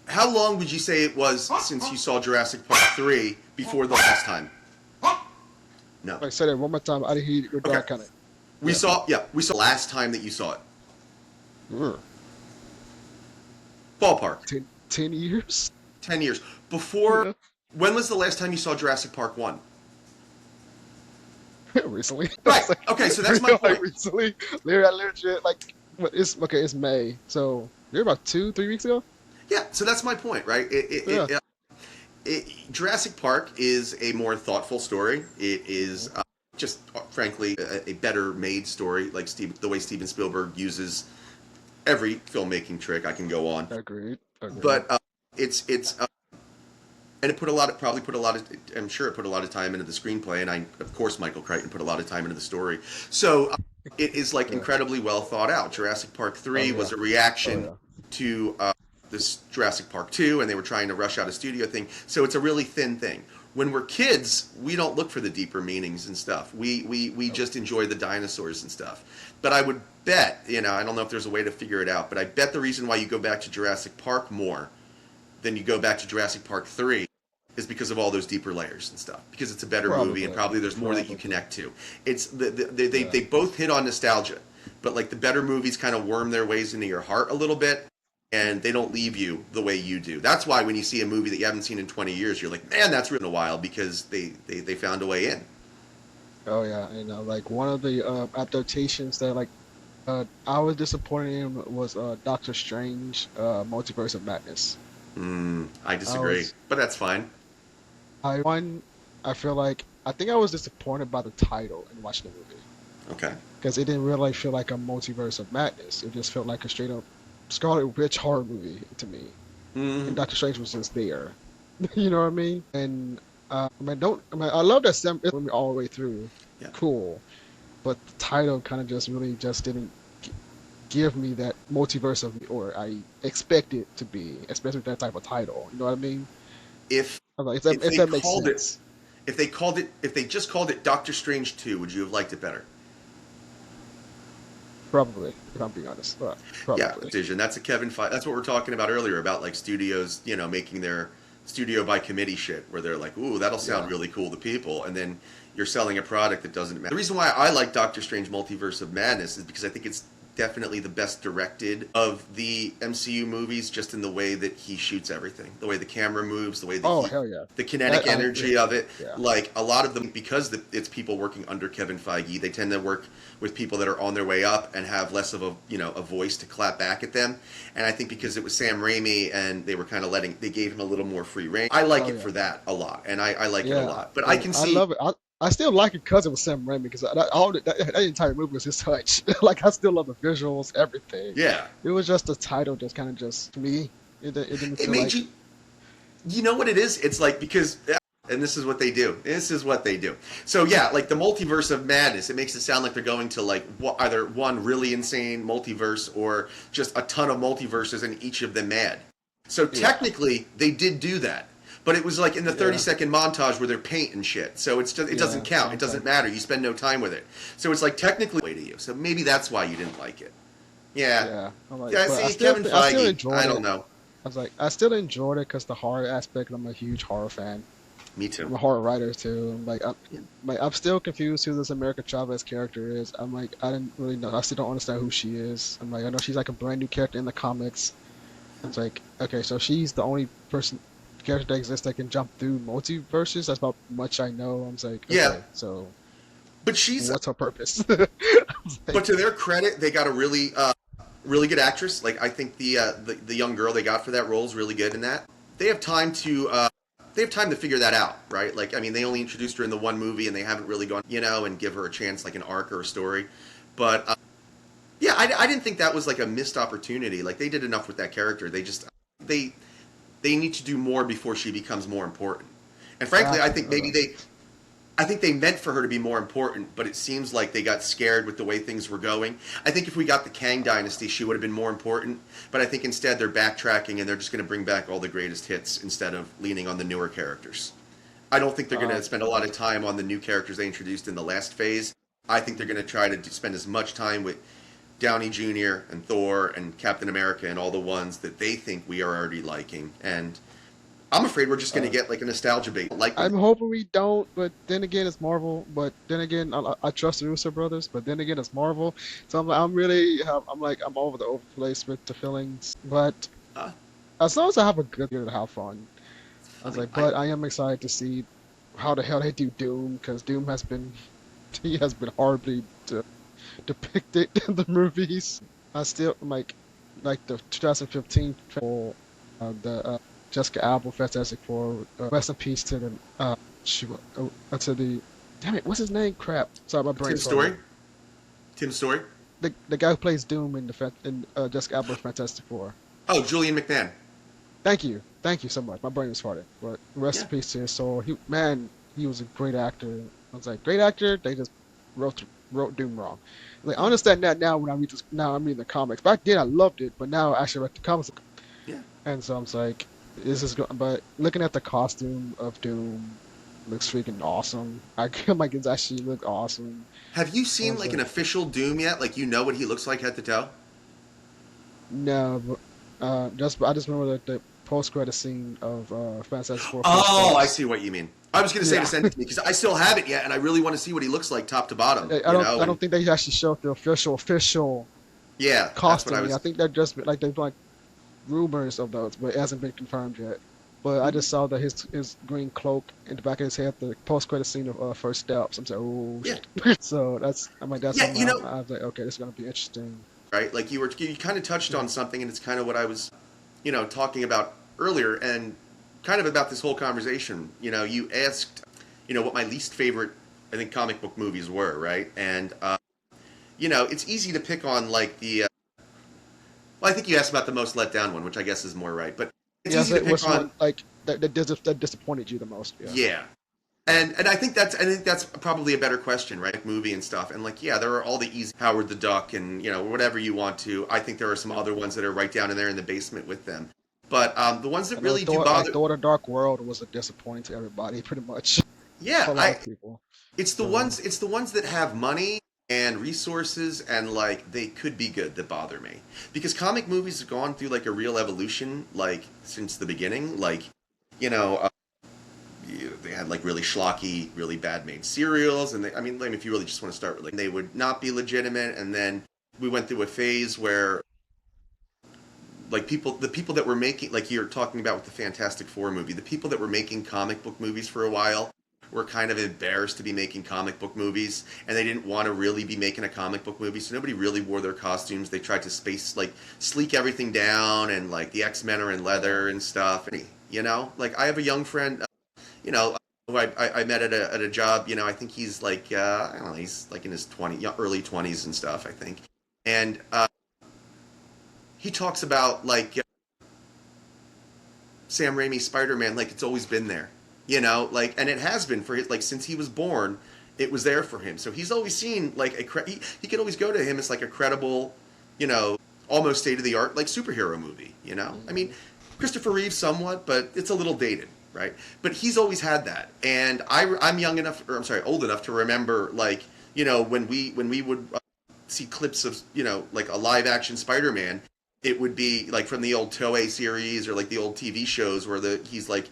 How long would you say it was since you saw Jurassic Park 3 before the last time? No. like say that one more time. I didn't hear your Okay. dog kind of. We Yeah. saw, yeah, we saw last time that you saw it. Mm. Ballpark. 10 years. 10 years. Before, Yeah. when was the last time you saw Jurassic Park 1? Recently. Right. It's like, Okay, so that's my like point. recently. Literally, legit, like, what is okay? It's May, so you're about 2, 3 weeks ago. Yeah, so that's my point, right? Yeah. Jurassic Park is a more thoughtful story. It is just, frankly, a better made story, like the way Steven Spielberg uses every filmmaking trick I can go on. Agreed. Agreed. But it's and it probably put a lot of, I'm sure it put a lot of time into the screenplay, and of course Michael Crichton put a lot of time into the story. So it is like Yeah. incredibly well thought out. Jurassic Park Oh 3 yeah. was a Oh reaction yeah. to this Jurassic Park 2 and they were trying to rush out a studio thing. So it's a really thin thing. When we're kids, we don't look for the deeper meanings and stuff. We just enjoy the dinosaurs and stuff. But I would bet, I don't know if there's a way to figure it out, but I bet the reason why you go back to Jurassic Park more than you go back to Jurassic Park 3 is because of all those deeper layers and stuff. Because it's a better movie and probably there's more that you connect to. It's they both hit on nostalgia, but like the better movies kind of worm their ways into your heart a little bit, and they don't leave you the way you do. That's why when you see a movie that you haven't seen in 20 years, you're like, man, that's been a while, because they found a way in. Oh yeah, like one of the adaptations that I was disappointed in was Doctor Strange, Multiverse of Madness. I disagree, but that's fine. I feel like I think I was disappointed by the title and watching the movie. Okay. Because it didn't really feel like a Multiverse of Madness. It just felt like a straight up Scarlet Witch horror movie to me. And Doctor Strange was just there. You know what I mean? And I love that Sam movie all the way through. Yeah. Cool. But the title kind of just didn't give me that multiverse or I expect it to be, especially with that type of title. You know what I mean? If that makes sense. If they just called it Doctor Strange 2, would you have liked it better? Probably, if I'm being honest. Probably. Yeah, decision. That's a Kevin Feige. That's what we're talking about earlier about like studios, making their studio by committee shit, where they're like, "Ooh, that'll sound really cool to people," and then you're selling a product that doesn't matter. The reason why I like Doctor Strange Multiverse of Madness is because I think it's definitely the best directed of the MCU movies, just in the way that he shoots everything, the way the camera moves, the way the kinetic energy of it. Yeah. Like a lot of them, because it's people working under Kevin Feige, they tend to work with people that are on their way up and have less of a voice to clap back at them. And I think because it was Sam Raimi and they were kind of they gave him a little more free reign. I like it for that a lot, and I like it a lot. But I can see. I love it. I still like it because it was Sam Raimi, because that entire movie was his touch. Like, I still love the visuals, everything. Yeah. It was just the title just kind of to me, it didn't feel made you, you know what it is? It's like, because, and this is what they do. So yeah, like the Multiverse of Madness, it makes it sound like they're going to like either one really insane multiverse or just a ton of multiverses and each of them mad. So technically, they did do that. But it was like in the 30-second montage where they're painting shit. So it doesn't count. It doesn't matter. You spend no time with it. So it's like technically way to you. So maybe that's why you didn't like it. Yeah. Yeah. See, Kevin Feige, I don't know. I still enjoyed it because the horror aspect, I'm a huge horror fan. Me too. I'm a horror writer too. I'm still confused who this America Chavez character is. I didn't really know. I still don't understand who she is. I know she's like a brand new character in the comics. It's like, okay, so she's the only character that exists that can jump through multiverses. That's about much I know. I'm like, okay, so but what's her purpose? But to their credit, they got a really good actress. Like, I think the young girl they got for that role is really good in that. They have time to figure that out, right? Like, I mean, they only introduced her in the one movie and they haven't really gone, and give her a chance, like an arc or a story. But I didn't think that was like a missed opportunity. Like, they did enough with that character. They need to do more before she becomes more important. And frankly, I think they meant for her to be more important, but it seems like they got scared with the way things were going. I think if we got the Kang Dynasty, she would have been more important, but I think instead they're backtracking and they're just going to bring back all the greatest hits instead of leaning on the newer characters. I don't think they're going to spend a lot of time on the new characters they introduced in the last phase. I think they're going to try to spend as much time with Downey Jr. and Thor and Captain America and all the ones that they think we are already liking. And I'm afraid we're just going to get like a nostalgia bait. I'm hoping we don't, but then again, it's Marvel. But then again, I trust the Russo brothers. But then again, it's Marvel. So I'm over the place with the feelings. But as long as I have a good year to have fun, but I am excited to see how the hell they do Doom, because Doom has been horribly depicted in the movies. I still like the 2015 the Jessica Alba Fantastic Four. Rest in peace to the damn it, what's his name? Crap. Sorry, my brain. Tim Story. The guy who plays Doom in Jessica Alba Fantastic Four. Oh, Julian McMahon. Thank you so much. My brain was farted. But rest in peace to his soul. He was a great actor. I was like, great actor. They just wrote Doom wrong. Like, I understand that now when I read this. Now I'm reading the comics. Back then I loved it, but now I actually read the comics. Yeah. And so I'm like, this is good. But looking at the costume of Doom, looks freaking awesome. I feel like it's actually look awesome. Have you I seen was like an like, official Doom yet? Like you know what he looks like head to toe? no, but, just I just remember the post credit scene of Fantastic Four Oh, I Footsteps. see what you mean. I was going to say to Yeah, send it to me because I still have it yet, and I really want to see what he looks like top to bottom. I You don't know, I and don't think they actually showed the official yeah, that's what I costuming. I was. think they're just like they've like rumors of those, but it hasn't been confirmed yet. But I just saw that his green cloak in the back of his head, the post credit scene of First Steps. I'm like, oh Yeah, shit. So I'm like, that's yeah. something You know, I was like, okay, this is gonna be interesting. right? Like you kind of touched Yeah. on something, and it's kind of what I was, talking about earlier, and kind of about this whole conversation. You asked, what my least favorite, I think, comic book movies were, right? And it's easy to pick on like the. Well, I think you asked about the most let down one, which I guess is more right, but it's Yeah, easy so to pick what's on. one like that disappointed you the most? Yeah. Yeah, and I think that's probably a better question, right? Like movie and stuff. And like, yeah, there are all the easy Howard the Duck and whatever you want to. I think there are some other ones that are right down in there in the basement with them. But the ones that I know really do bother, Thor: The Dark World was a disappointing to everybody, pretty much yeah, for a lot of people. So it's the ones that have money and resources and like they could be good that bother me because comic movies have gone through like a real evolution like since the beginning. Like, you know, they had like really schlocky, really bad made cereals, and I mean, if you really just want to start with, like, they would not be legitimate, and then we went through a phase where like the people that were making, like you're talking about with the Fantastic Four movie, the people that were making comic book movies for a while were kind of embarrassed to be making comic book movies, and they didn't want to really be making a comic book movie, so nobody really wore their costumes. They tried to sleek everything down, and like the X-Men are in leather and stuff. And, like I have a young friend, you know, who I met at a job. I think he's like I don't know, he's like in his early 20s and stuff. I think, and he talks about like Sam Raimi's Spider-Man like it's always been there, like, and it has been for his, like, since he was born. It was there for him, so he's always seen like he could always go to him as like a credible, you know, almost state of the art like superhero movie. I mean, mhm. Christopher Reeve somewhat, but it's a little dated, right? But he's always had that, and I'm young enough, or I'm sorry, old enough to remember like when we would see clips of like a live action Spider-Man, it would be like from the old Toei series or like the old TV shows where he's like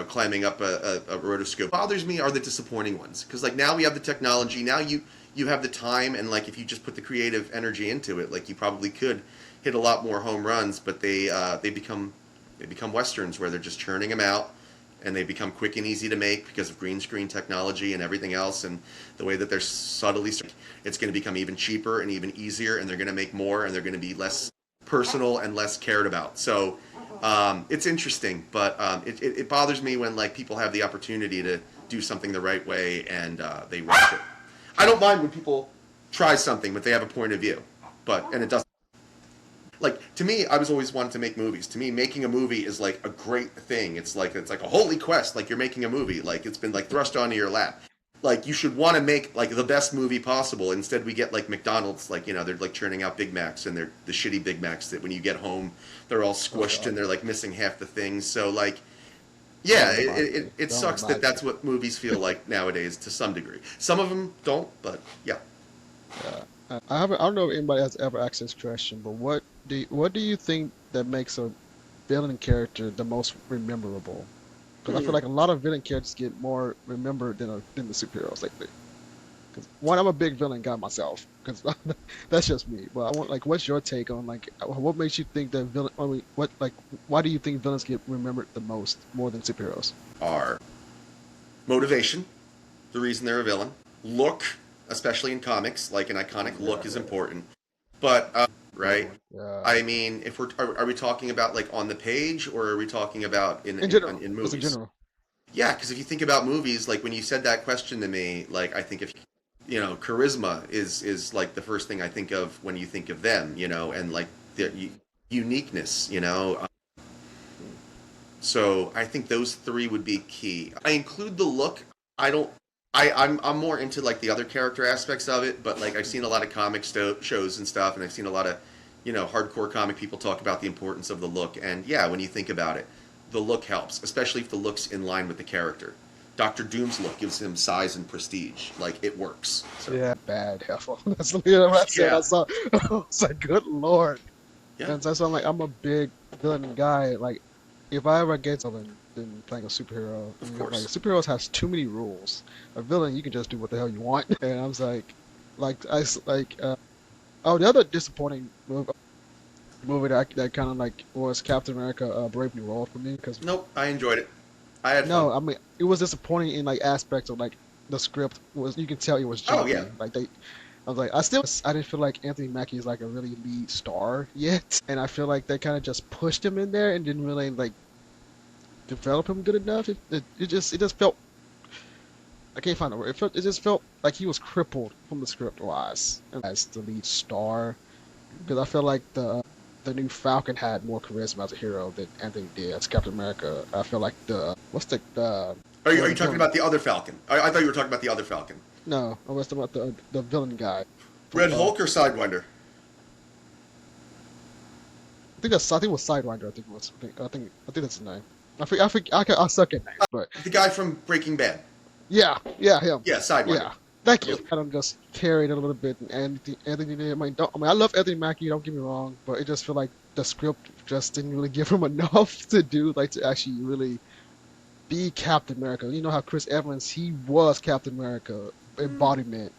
climbing up a rotoscope. What bothers me are the disappointing ones because like now we have the technology, now you have the time, and like if you just put the creative energy into it, like you probably could hit a lot more home runs. But they become westerns where they're just churning them out, and they become quick and easy to make because of green screen technology and everything else, and the way that they're subtly, it's going to become even cheaper and even easier, and they're going to make more, and they're going to be less personal and less cared about. So it's interesting, but it bothers me when like people have the opportunity to do something the right way and they rush it. I don't mind when people try something, but they have a point of view, and it doesn't. Like, to me, I was always wanted to make movies. To me, making a movie is like a great thing. It's like a holy quest. Like you're making a movie. Like it's been like thrust onto your lap. Like you should want to make like the best movie possible. Instead, we get like McDonald's. Like they're like churning out Big Macs, and they're the shitty Big Macs that when you get home, they're all Oh squished God, and they're like missing half the things. So like, don't yeah, remind it, me. it, it Don't sucks that remind me. that's what movies feel like nowadays to some degree. Some of them don't, but yeah. Yeah, I haven't. I don't know if anybody has ever asked this question, but what do you think that makes a villain character the most memorable? Because I feel Hmm. like a lot of villain characters get more remembered than the superheroes lately. Because one, I'm a big villain guy myself. Because that's just me. But I want like, what's your take on like what makes you think that villain? I mean, what like why do you think villains get remembered the most more than superheroes? Are motivation, the reason they're a villain. Look, especially in comics, like an iconic Yeah, look is important. But big right, one. Yeah. I mean, if are we talking about like on the page, or are we talking about in In in, general, in just in movies? general. Yeah, because if you think about movies, like when you said that question to me, like I think if charisma is like the first thing I think of when you think of them, and like the uniqueness. So I think those three would be key. I include the look. I don't. I'm more into like the other character aspects of it, but like I've seen a lot of comic shows and stuff, and I've seen a lot of hardcore comic people talk about the importance of the look, and yeah, when you think about it, the look helps, especially if the look's in line with the character. Doctor Doom's look gives him size and prestige. Like, it works. So, Yeah, bad hell. That's literally what I said. yeah, I saw. I was like, good lord. yeah, And so I'm like, I'm a big villain guy. Like, if I ever get something than playing a superhero, of like course. superheroes has too many rules. A villain, you can just do what the hell you want. And I was oh, the other disappointing movie that kind of like was Captain America: Brave New World for me because Nope, I enjoyed it. I had fun. no, I mean it was disappointing in like aspects of like the script was you can tell it was Oh, yeah. janky. I was like I didn't feel like Anthony Mackie is like a really lead star yet, and I feel like they kind of just pushed him in there and didn't really like develop him good enough. It just felt I can't find a word. It just felt like he was crippled from the script wise as the lead star because I feel like the new Falcon had more charisma as a hero than Anthony did as Captain America. I feel like what's the Are you talking about the other Falcon? I thought you were talking about the other Falcon. no, I was talking about the villain guy. Red Hulk or Sidewinder? I think it was Sidewinder. I think that's his name. I suck at names, but The guy from Breaking Bad. yeah, him. Yeah, Sidewinder. Yeah, thank you. Kind of just carried it a little bit, and Anthony did. I mean, I love Anthony Mackie. Don't get me wrong, but it just feel like the script just didn't really give him enough to do, like to actually really be Captain America. You know how Chris Evans, he was Captain America embodiment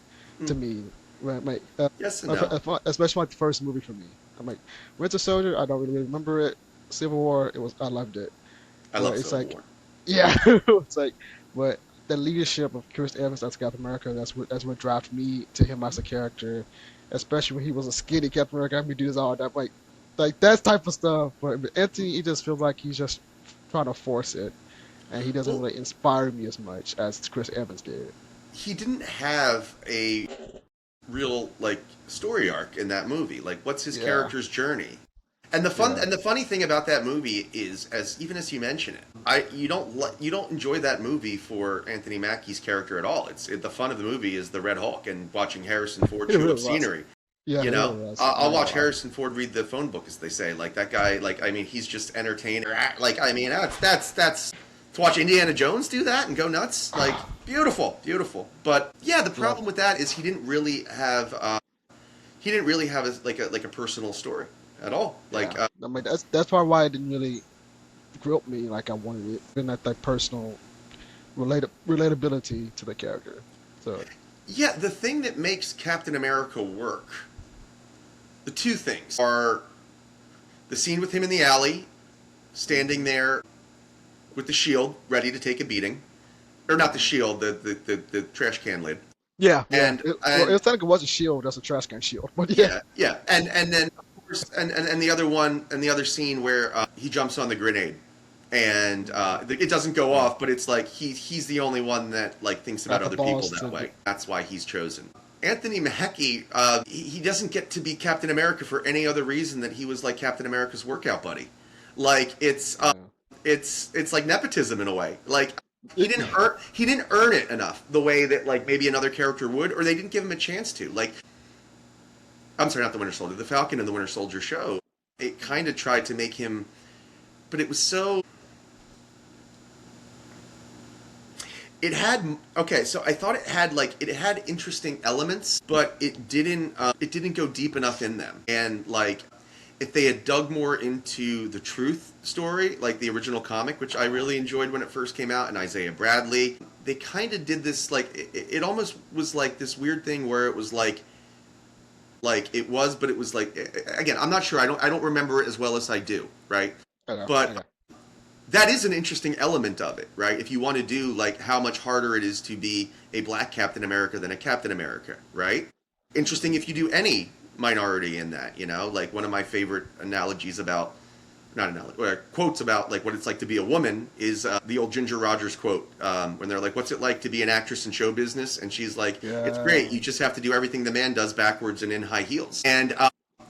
to me. Right, like, Yes and no. especially like the first movie for me. I'm like Winter Soldier. I don't really remember it. Civil War. I loved it. I But love it's Civil like War. yeah, it's like but the leadership of Chris Evans as Captain America. That's what drafted me to him as a character, especially when he was a skinny Captain America. I mean, do this all that like that type of stuff. But Anthony, he just feels like he's just trying to force it, and he doesn't Well, really inspire me as much as Chris Evans did. he didn't have a real like story arc in that movie. Like, what's his Yeah, character's journey? yeah. And the funny thing about that movie is, as even as you mention it, you don't enjoy that movie for Anthony Mackie's character at all. The fun of the movie is the Red Hulk and watching Harrison Ford It chew up really was. scenery. Yeah, You it know, really was. I'll I ain't watch gonna lie. Harrison Ford read the phone book, as they say. Like, that guy, like, I mean, he's just entertaining. Like, I mean, that's to watch Indiana Jones do that and go nuts. Like, beautiful, beautiful. But yeah, the Yeah, problem with that is he didn't really have like a personal story at all. yeah. Like, I mean, that's probably why it didn't really grip me like I wanted it. Been that personal relatability to the character. So yeah, the thing that makes Captain America work, the two things are the scene with him in the alley, standing there with the shield, ready to take a beating, or not the shield, the trash can lid, yeah, yeah. and Well, it's not like it was a shield, just a trash can shield. But yeah, yeah, and then of course, and the other one, and the other scene where he jumps on the grenade, and it doesn't go yeah. off, but it's like he's the only one that like thinks about Got the other people balls that to way. That's why he's chosen. Anthony Mackie, he doesn't get to be Captain America for any other reason than he was like Captain America's workout buddy. Like, Yeah. it's like nepotism in a way. Like, It, he didn't earn it enough the way that like maybe another character would, or they didn't give him a chance to. Like, I'm sorry, not the Winter Soldier, the Falcon and the Winter Soldier show. It kind of tried to make him, but it was so. It had okay, so I thought it had interesting elements, but it didn't go deep enough in them. And like, if they had dug more into the truth story, like the original comic, which I really enjoyed when it first came out, and Isaiah Bradley, they kind of did this like it almost was like this weird thing where it was like it was, but it was like, again, I'm not sure. I don't remember it as well as I do, right? I know, I But know. that is an interesting element of it, right? If you want to do like how much harder it is to be a black Captain America than a Captain America, right? Interesting if you do any minority in that, like one of my favorite analogies about, not analogy, or quotes about like what it's like to be a woman is the old Ginger Rogers quote when they're like, "What's it like to be an actress in show business?" And she's like, "It's Yeah, great. You just have to do everything the man does backwards and in high heels." And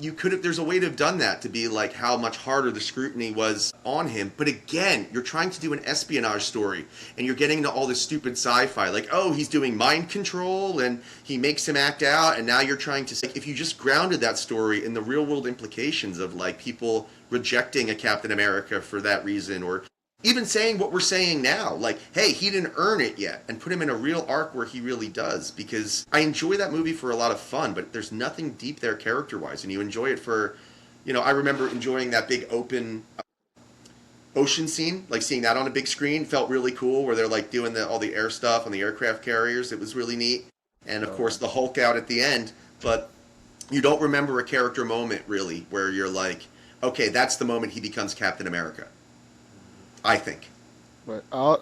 you could have, there's a way to have done that to be like how much harder the scrutiny was on him. But again, you're trying to do an espionage story and you're getting into all this stupid sci-fi, like, oh, he's doing mind control and he makes him act out. And now you're trying to say, if you just grounded that story in the real world implications of like people rejecting a Captain America for that reason, or even saying what we're saying now, like, hey, he didn't earn it yet, and put him in a real arc where he really does. Because I enjoy that movie for a lot of fun, but there's nothing deep there character-wise, and you enjoy it for, I remember enjoying that big open ocean scene, like seeing that on a big screen felt really cool, where they're like doing all the air stuff on the aircraft carriers. It was really neat, and of course the Hulk out at the end. But you don't remember a character moment really where you're like, okay, that's the moment he becomes Captain America. I think. But I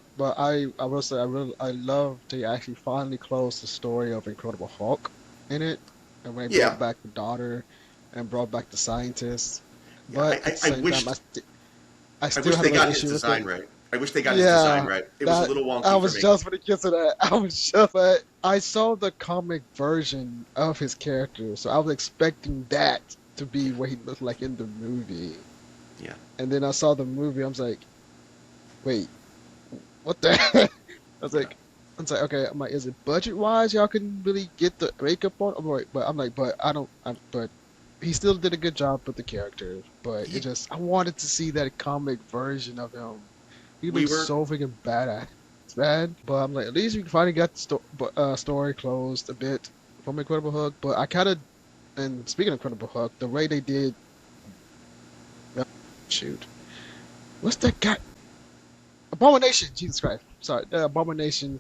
will say I love they actually finally closed the story of Incredible Hulk in it, and when they Yeah, brought back the daughter and brought back the scientist. yeah. But at the I same time, wished I I still wish had they a little got his issue with it. design right. I wish they got his design Yeah, right. It was a that little I wonky for was me. just gonna get to that. I was just, but I saw the comic version of his character, so I was expecting that to be what he looked like in the movie. Yeah. And then I saw the movie, I was like, wait, what the heck? Yeah. I was like, okay, I'm like, is it budget wise? Y'all couldn't really get the makeup on. But I don't. But he still did a good job with the character. But it He, just, I wanted to see that comic version of him. He we looks were so freaking badass. It's bad, but I'm like, at least we finally got the story closed a bit from Incredible Hulk. But I kind of, and speaking of Incredible Hulk, the way they did, shoot, what's that guy? Abomination. Jesus Christ. Sorry, the Abomination.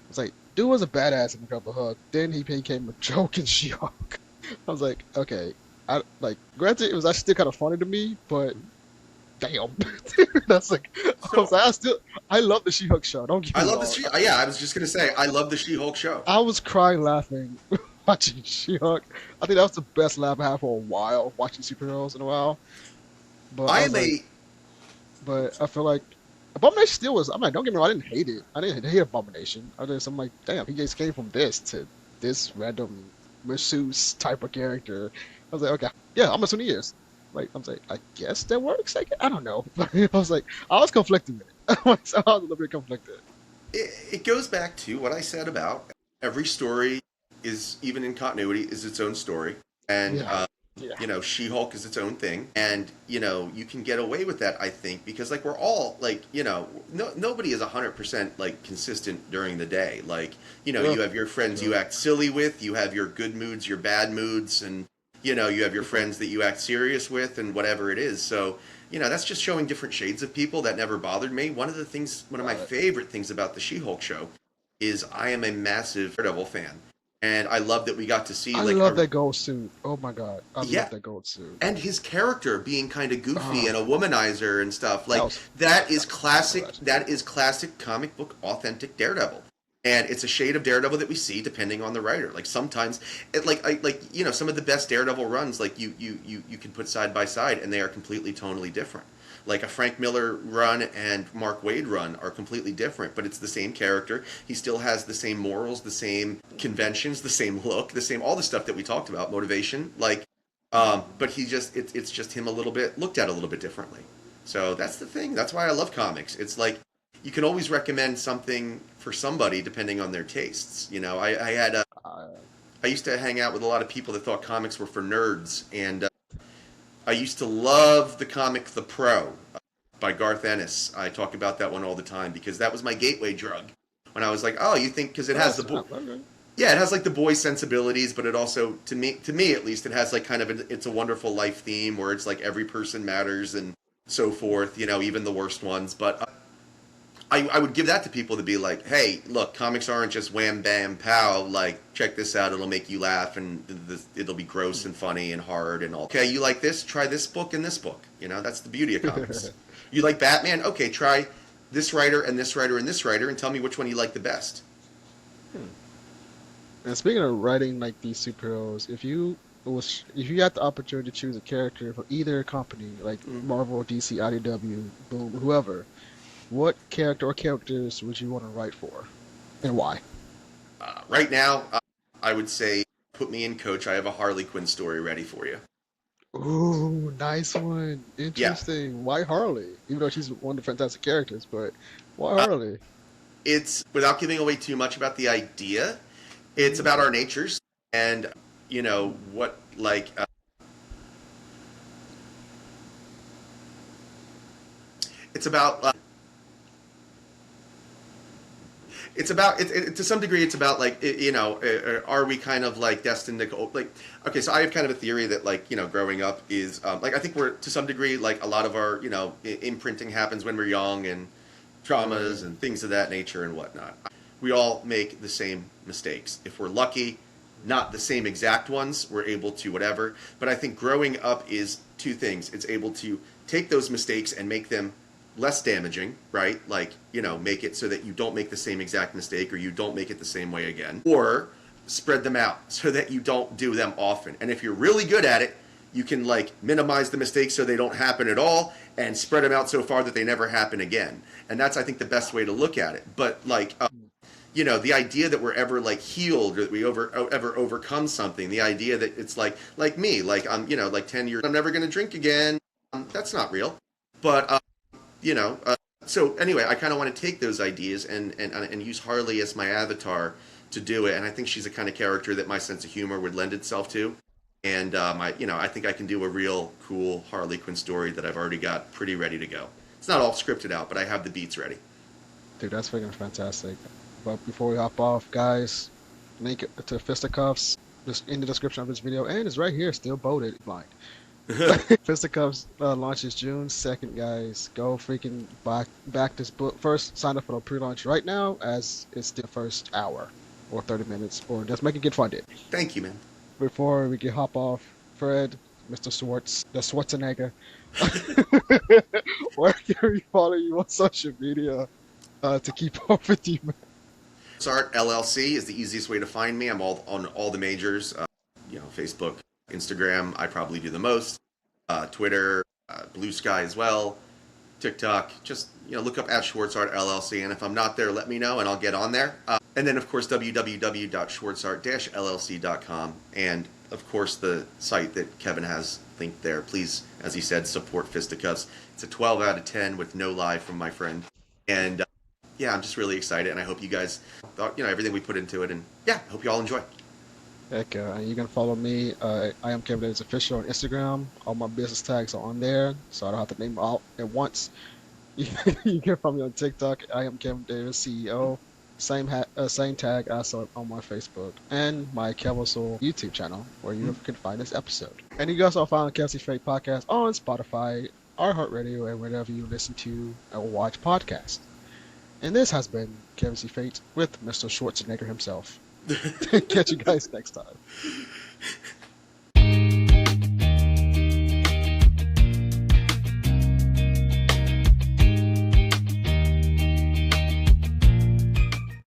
Was like, dude was a badass in Incredible Hulk. Then he became a joke in She-Hulk. I was like, okay. I like. Granted, it was actually still kind of funny to me, but damn, that's like. I was so like, I love the She-Hulk show. Don't get I me love the wrong. Yeah, I was just gonna say I love the She-Hulk show. I was crying laughing watching She-Hulk. I think that was the best laugh I had for a while watching superheroes in a while. But I I was am like, a but I feel like Abomination still was. I'm like, don't get me wrong, I didn't hate it. I didn't hate Abomination. I'm like, damn, he just came from this to this random masseuse type of character. I was like, okay, yeah, I'm assuming he is. Like, I was like, I guess that works. I don't know. I was like, I was conflicted with it. I was a little bit conflicted. it goes back to what I said about every story is, even in continuity, is its own story, and Yeah, yeah, She-Hulk is its own thing, and you can get away with that, I think, because like we're all like, nobody is 100% like consistent during the day. Like, true, you have your friends you true. act silly with, you have your good moods, your bad moods, and you have your friends that you act serious with, and whatever it is. So that's just showing different shades of people. That never bothered me. One of my Got it. favorite things about the She-Hulk show is I am a massive Daredevil fan, and I love that we got to see I like love a that gold suit. Oh my god, I love yeah, that gold suit. and his character being kind of goofy Oh, and a womanizer and stuff that like was that is that was so classic. actually. That is classic comic book authentic Daredevil, and it's a shade of Daredevil that we see depending on the writer. Like sometimes, some of the best Daredevil runs, like you can put side by side, and they are completely tonally different. Like a Frank Miller run and Mark Waid run are completely different, but it's the same character. He still has the same morals, the same conventions, the same look, the same all the stuff that we talked about, motivation. But it's just him a little bit looked at a little bit differently. So that's the thing. That's why I love comics. It's like you can always recommend something for somebody depending on their tastes. Uh, I used to hang out with a lot of people that thought comics were for nerds, and I used to love the comic The Pro by Garth Ennis. I talk about that one all the time because that was my gateway drug. When I was like, oh, you think because it has okay. yeah, it has like the boy sensibilities, but it also to me at least, it has like kind of it's a wonderful life theme where it's like every person matters and so forth. Even the worst ones. But I would give that to people to be like, hey, look, comics aren't just wham bam pow. Like, check this out; it'll make you laugh, and it'll be gross and funny and hard and all. Okay, you like this? Try this book and this book. That's the beauty of comics. You like Batman? Okay, try this writer and this writer and this writer, and tell me which one you like the best. Hmm. And speaking of writing like these superheroes, if you had the opportunity to choose a character for either company, like Mm. Marvel, DC, IDW, Boom, whoever, what character or characters would you want to write for, and why? Right now, I would say put me in, coach. I have a Harley Quinn story ready for you. Ooh, nice one. Yeah. Interesting. Why Harley? Even though she's one of the fantastic characters, but why Harley? It's without giving away too much about the idea. It's Mm, about our natures and what like it's about to some degree it's about like are we kind of like destined to go like okay, so I have kind of a theory that like growing up is like I think we're to some degree like a lot of our imprinting happens when we're young and right. traumas and things of that nature and whatnot. We all make the same mistakes. If we're lucky, not the same exact ones, we're able to whatever. But I think growing up is two things. It's able to take those mistakes and make them less damaging, right? Like, make it so that you don't make the same exact mistake or you don't make it the same way again. Or spread them out so that you don't do them often. And if you're really good at it, you can like minimize the mistakes so they don't happen at all and spread them out so far that they never happen again. And that's I think the best way to look at it. But like the idea that we're ever like healed or that we ever overcome something, the idea that it's like me, like I'm like 10 years I'm never going to drink again, that's not real. But you know so anyway, I kind of want to take those ideas and use Harley as my avatar to do it, and I think she's a kind of character that my sense of humor would lend itself to. And I think I can do a real cool Harley Quinn story that I've already got pretty ready to go. It's not all scripted out, but I have the beats ready. Dude, that's freaking fantastic. But before we hop off, guys, link to Fisticuffs just in the description of this video, and it's right here, still bolded, blind. Fisticuffs launches June 2nd, guys. Go freaking back this book. First, sign up for the pre-launch right now, as it's the first hour or 30 minutes, or just make it get funded. Thank you, man. Before we get hop off, Fred, Mr. Schwartz, the Schwarzenegger, where can we follow you on social media to keep up with you, man? Art LLC is the easiest way to find me. I'm all on all the majors, Facebook, Instagram. I probably do the most. Twitter, Blue Sky as well, TikTok. Just look up at Schwartz Art LLC, and if I'm not there, let me know, and I'll get on there. And then of course www.schwartzart-lc.com, and of course the site that Kevin has linked there. Please, as he said, support Fisticuffs. It's a 12 out of 10 with no lie from my friend, and yeah, I'm just really excited, and I hope you guys thought everything we put into it, and yeah, I hope you all enjoy. Heck, you can follow me. I am Kevin Davis Official on Instagram. All my business tags are on there, so I don't have to name them all at once. You can follow me on TikTok. I am Kevin Davis CEO. Same tag also on my Facebook and my Kevin Soul YouTube channel, where you can find this episode. And you can also find the Kelsey Fate podcast on Spotify, iHeartRadio, and wherever you listen to or watch podcasts. And this has been Kevin C. Fate with Mr. Schwarzenegger himself. Catch you guys next time.